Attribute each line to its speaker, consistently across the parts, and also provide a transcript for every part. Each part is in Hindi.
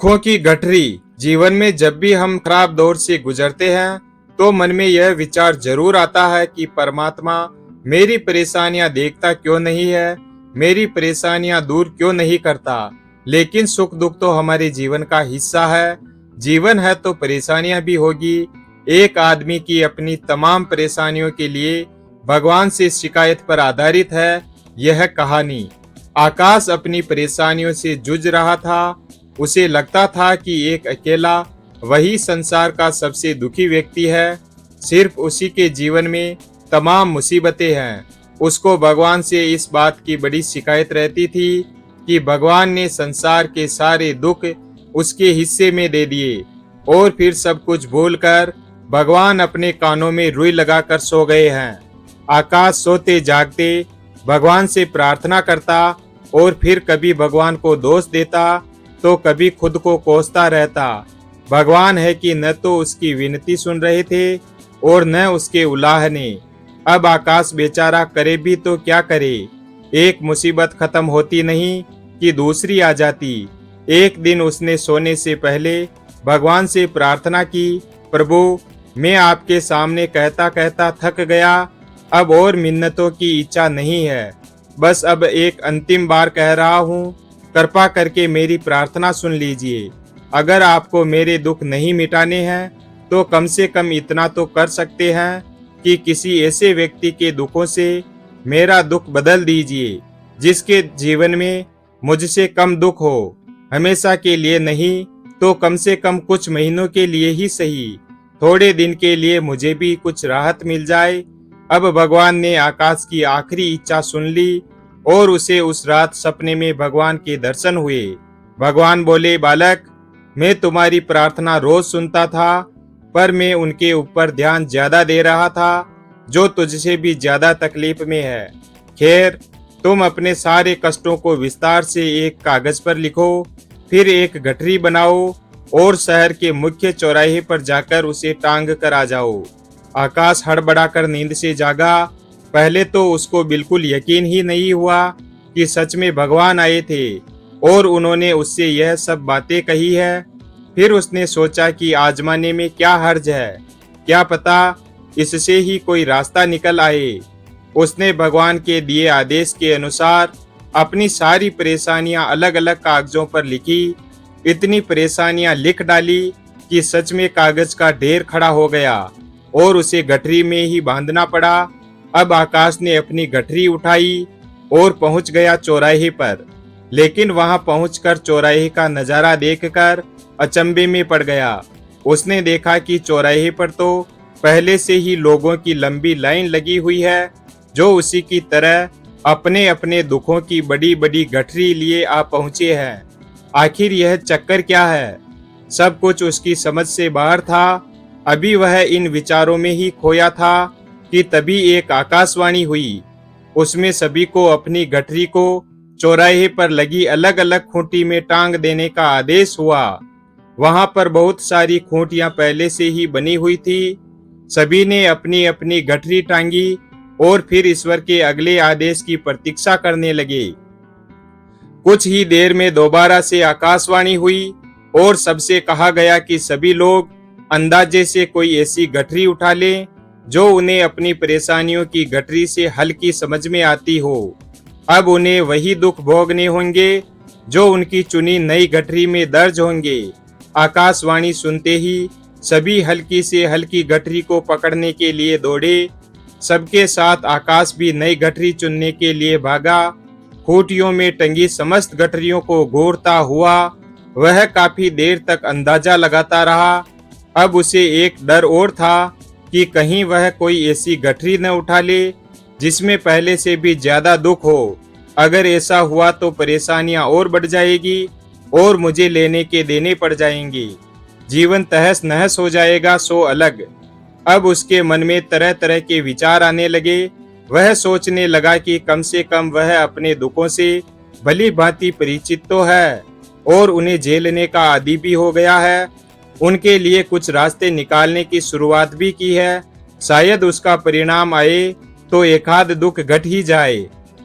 Speaker 1: दुखों की गठरी। जीवन में जब भी हम खराब दौर से गुजरते हैं तो मन में यह विचार जरूर आता है कि परमात्मा मेरी परेशानियां देखता क्यों नहीं है, मेरी परेशानियां दूर क्यों नहीं करता। लेकिन सुख दुख तो हमारे जीवन का हिस्सा है। जीवन है तो परेशानियां भी होगी। एक आदमी की अपनी तमाम परेशानियों के लिए भगवान से शिकायत पर आधारित है यह कहानी। आकाश अपनी परेशानियों से जूझ रहा था। उसे लगता था कि एक अकेला वही संसार का सबसे दुखी व्यक्ति है। सिर्फ उसी के जीवन में तमाम मुसीबतें हैं। उसको भगवान से इस बात की बड़ी शिकायत रहती थी कि भगवान ने संसार के सारे दुख उसके हिस्से में दे दिए और फिर सब कुछ भूलकर भगवान अपने कानों में रुई लगाकर सो गए हैं। आकाश सोते जागते भगवान से प्रार्थना करता और फिर कभी भगवान को दोष देता तो कभी खुद को कोसता रहता। भगवान है कि न तो उसकी विनती सुन रहे थे और न उसके उलाहने। अब आकाश बेचारा करे भी तो क्या करे। एक मुसीबत खत्म होती नहीं कि दूसरी आ जाती। एक दिन उसने सोने से पहले भगवान से प्रार्थना की, प्रभु मैं आपके सामने कहता कहता थक गया। अब और मिन्नतों की इच्छा नहीं है। बस अब एक अंतिम बार कह रहा हूँ, कृपा करके मेरी प्रार्थना सुन लीजिए। अगर आपको मेरे दुख नहीं मिटाने हैं तो कम से कम इतना तो कर सकते हैं कि किसी ऐसे व्यक्ति के दुखों से मेरा दुख बदल दीजिए जिसके जीवन में मुझसे कम दुख हो। हमेशा के लिए नहीं तो कम से कम कुछ महीनों के लिए ही सही, थोड़े दिन के लिए मुझे भी कुछ राहत मिल जाए। अब भगवान ने आकाश की आखिरी इच्छा सुन ली और उसे उस रात सपने में भगवान के दर्शन हुए। भगवान बोले, बालक मैं तुम्हारी प्रार्थना रोज सुनता था, पर मैं उनके ऊपर ध्यान ज्यादा दे रहा था जो तुझसे भी ज्यादा तकलीफ में है। खैर तुम अपने सारे कष्टों को विस्तार से एक कागज पर लिखो, फिर एक गठरी बनाओ और शहर के मुख्य चौराहे पर जाकर उसे टांग कर आ जाओ। आकाश हड़बड़ाकर नींद से जागा। पहले तो उसको बिल्कुल यकीन ही नहीं हुआ कि सच में भगवान आए थे और उन्होंने उससे यह सब बातें कही है। फिर उसने सोचा कि आजमाने में क्या हर्ज है, क्या पता इससे ही कोई रास्ता निकल आए। उसने भगवान के दिए आदेश के अनुसार अपनी सारी परेशानियां अलग अलग कागजों पर लिखी। इतनी परेशानियां लिख डाली कि सच में कागज का ढेर खड़ा हो गया और उसे गठरी में ही बांधना पड़ा। अब आकाश ने अपनी गठरी उठाई और पहुंच गया चौराहे पर। लेकिन वहां पहुंचकर चौराहे का नजारा देखकर अचंभे में पड़ गया। उसने देखा कि चौराहे पर तो पहले से ही लोगों की लंबी लाइन लगी हुई है जो उसी की तरह अपने अपने दुखों की बड़ी बड़ी गठरी लिए आ पहुंचे हैं। आखिर यह चक्कर क्या है? सब कुछ उसकी समझ से बाहर था। अभी वह इन विचारों में ही खोया था कि तभी एक आकाशवाणी हुई। उसमें सभी को अपनी गठरी को चौराहे पर लगी अलग अलग खूंटी में टांग देने का आदेश हुआ। वहां पर बहुत सारी खूंटियां पहले से ही बनी हुई थी। सभी ने अपनी अपनी गठरी टांगी और फिर ईश्वर के अगले आदेश की प्रतीक्षा करने लगे। कुछ ही देर में दोबारा से आकाशवाणी हुई और सबसे कहा गया कि सभी लोग अंदाजे से कोई ऐसी गठरी उठा लें जो उन्हें अपनी परेशानियों की गठरी से हल्की समझ में आती हो। अब उन्हें वही दुख भोगने होंगे जो उनकी चुनी नई गठरी में दर्ज होंगे। आकाशवाणी सुनते ही सभी हल्की से हल्की गठरी को पकड़ने के लिए दौड़े। सबके साथ आकाश भी नई गठरी चुनने के लिए भागा। खूंटियों में टंगी समस्त गठरियों को घूरता हुआ वह काफी देर तक अंदाजा लगाता रहा। अब उसे एक डर और था कि कहीं वह कोई ऐसी गठरी न उठा ले जिसमें पहले से भी ज्यादा दुख हो। अगर ऐसा हुआ तो परेशानियां और बढ़ जाएगी और मुझे लेने के देने पड़ जाएंगे। जीवन तहस नहस हो जाएगा सो अलग। अब उसके मन में तरह तरह के विचार आने लगे। वह सोचने लगा कि कम से कम वह अपने दुखों से भली भांति परिचित तो है और उन्हें झेलने का आदी भी हो गया है। उनके लिए कुछ रास्ते निकालने की शुरुआत भी की है। शायद उसका परिणाम आए तो एकाध दुख घट ही जाए।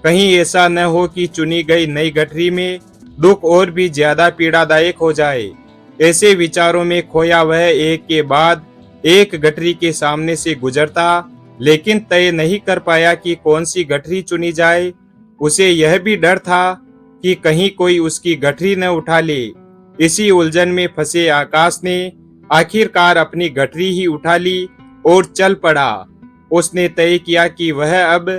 Speaker 1: कहीं ऐसा न हो कि चुनी गई नई गठरी में दुख और भी ज्यादा पीड़ादायक हो जाए। ऐसे विचारों में खोया वह एक के बाद एक गठरी के सामने से गुजरता, लेकिन तय नहीं कर पाया कि कौन सी गठरी चुनी जाए। उसे यह भी डर था कि कहीं कोई उसकी गठरी न उठा ले। इसी उलझन में फंसे आकाश ने आखिरकार अपनी गठरी ही उठा ली और चल पड़ा। उसने तय किया कि वह अब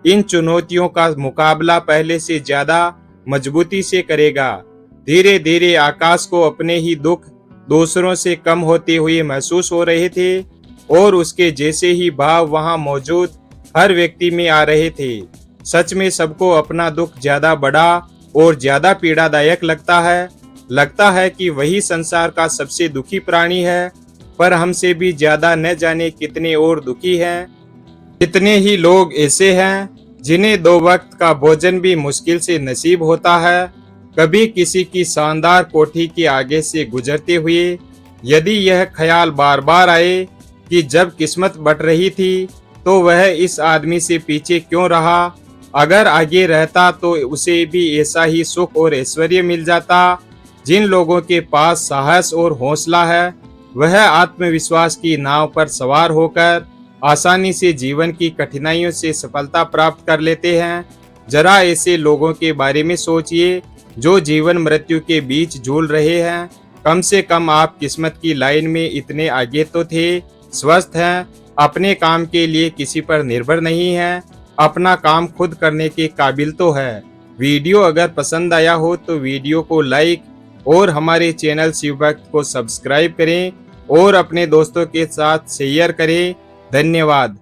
Speaker 1: इन चुनौतियों का मुकाबला पहले से ज्यादा मजबूती से करेगा। धीरे धीरे आकाश को अपने ही दुख दूसरों से कम होते हुए महसूस हो रहे थे और उसके जैसे ही भाव वहां मौजूद हर व्यक्ति में आ रहे थे। सच में सबको अपना दुख ज्यादा बड़ा और ज्यादा पीड़ादायक लगता है कि वही संसार का सबसे दुखी प्राणी है, पर हमसे भी ज्यादा न जाने कितने और दुखी हैं। कितने ही लोग ऐसे हैं जिन्हें 2 वक्त का भोजन भी मुश्किल से नसीब होता है। कभी किसी की शानदार कोठी के आगे से गुजरते हुए यदि यह ख्याल बार बार आए कि जब किस्मत बट रही थी तो वह इस आदमी से पीछे क्यों रहा, अगर आगे रहता तो उसे भी ऐसा ही सुख और ऐश्वर्य मिल जाता। जिन लोगों के पास साहस और हौसला है वह आत्मविश्वास की नाव पर सवार होकर आसानी से जीवन की कठिनाइयों से सफलता प्राप्त कर लेते हैं। जरा ऐसे लोगों के बारे में सोचिए जो जीवन मृत्यु के बीच झूल रहे हैं। कम से कम आप किस्मत की लाइन में इतने आगे तो थे, स्वस्थ हैं, अपने काम के लिए किसी पर निर्भर नहीं हैं, अपना काम खुद करने के काबिल तो है। वीडियो अगर पसंद आया हो तो वीडियो को लाइक और हमारे चैनल शिव भक्त को सब्सक्राइब करें और अपने दोस्तों के साथ शेयर करें। धन्यवाद।